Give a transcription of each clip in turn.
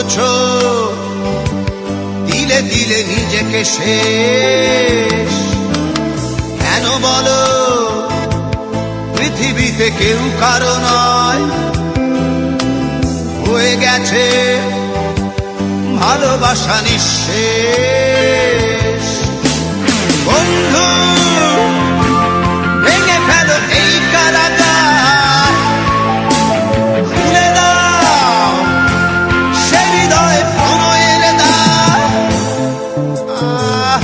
করছো দিলে দিলে নিজেকে শেষ। কেন বলো পৃথিবীতে কেউ কারো নয়, হয়ে গেছে ভালোবাসা নিঃশেষ। বন্ধু ভেঙে ফেলো এই কারাগার, খুলে দাও সে হৃদয় প্রণয়ের দ্বার।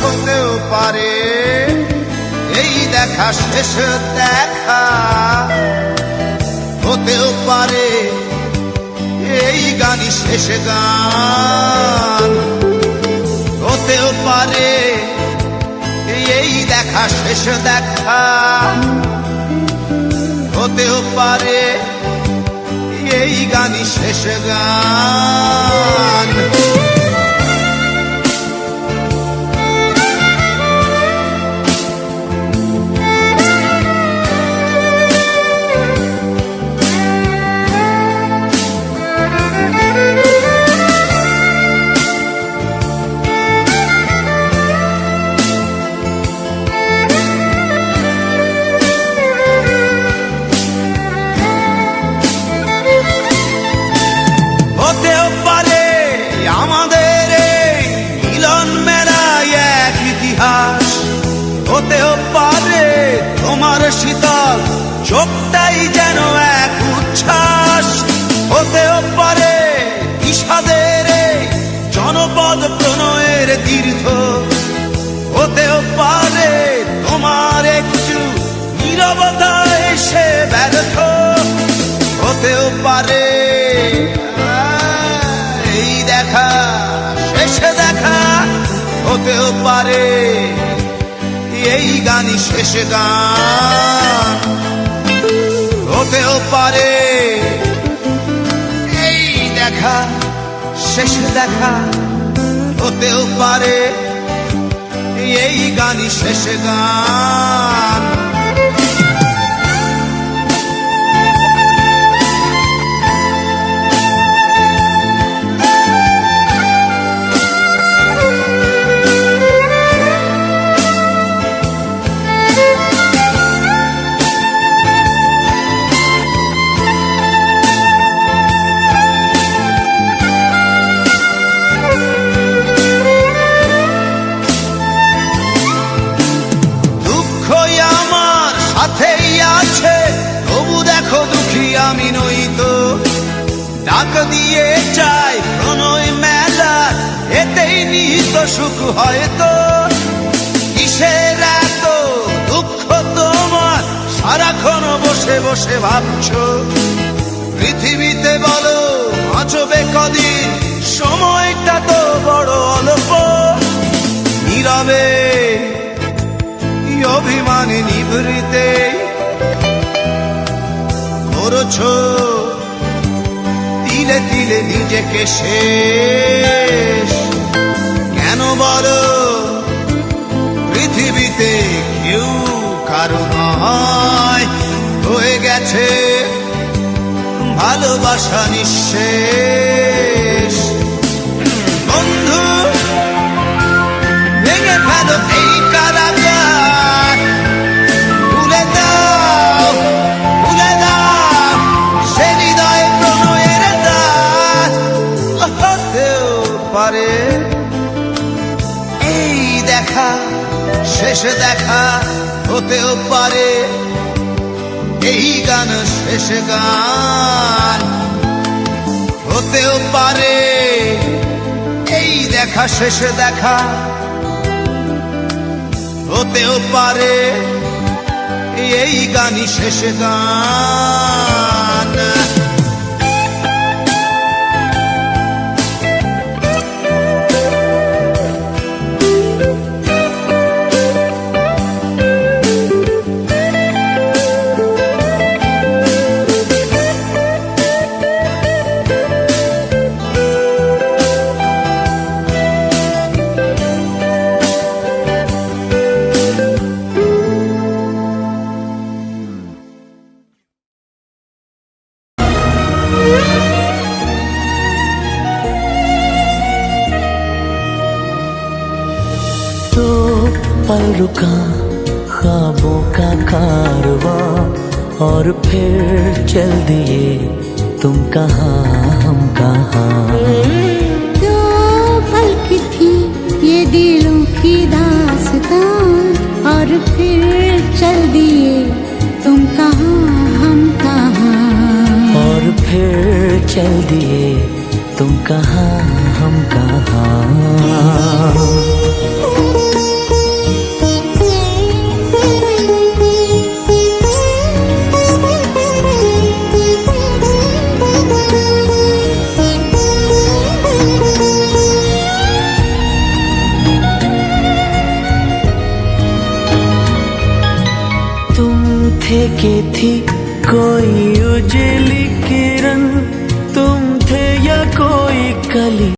হতেও পারে এই দেখা শেষ দেখা, হতেও পারে এই গানই শেষ গান, হতেও পারে এই দেখা শেষ দেখা, হতেও পারে এই গানই শেষ গান। হতেও পারে আমাদের এই মিলন মেলায় এক ইতিহাস, হতেও পারে তোমার শীতল চোখটাই যেন এক উচ্ছ্বাস, হতেও পারে বিষাদের এই জনপদ প্রণয়ের তীর্থ, হতেও পারে তোমার একটু নীরবতা এসে ব্যর্থ, হতেও পারে এই দেখা শেষে দেখা, হতেও পারে এই গানই শেষ গান, হতেও পারে এই দেখা শেষ দেখা, হতেও পারে এই গানই শেষ গান। আমি নই তো ডাক দিয়ে চাই প্রণয় মেলা, এতেই নিহিত সুখ হয়তো। কিসের এত দুঃখ তোমার সারাক্ষণ বসে বসে ভাবছো, পৃথিবীতে বলো বাঁচবে কদিন, সময়টা তো বড় অল্প। নীরবে অভিমানে নিভৃতে করছো তিলে তিলে নিজেকে শেষ। কেন বলো পৃথিবীতে কেউ কারো নয়, হয়ে গেছে ভালোবাসা নিঃশেষ। বন্ধু ভেঙে ফেলো এই কারাগার, ভুলে দাও ভুলে দাও সে হৃদয় প্রণয়ের দ্বার। হতেও পারে এই দেখা শেষ দেখা, হতেও পারে এই গান শেষ গান, হতেও পারে এই দেখা শেষ দেখা, হতেও পারে এই গানই শেষ গান। पल रुका ख्वाबों का कारवां, और फिर चल दिए तुम कहाँ हम कहाँ। दो पल की थी ये दिलों की दास्तां, और फिर चल दिए तुम कहाँ हम कहाँ। और फिर चल दिए तुम कहाँ हम कहाँ। तुम थे कि थी कोई उजली किरण, तुम थे या कोई कली।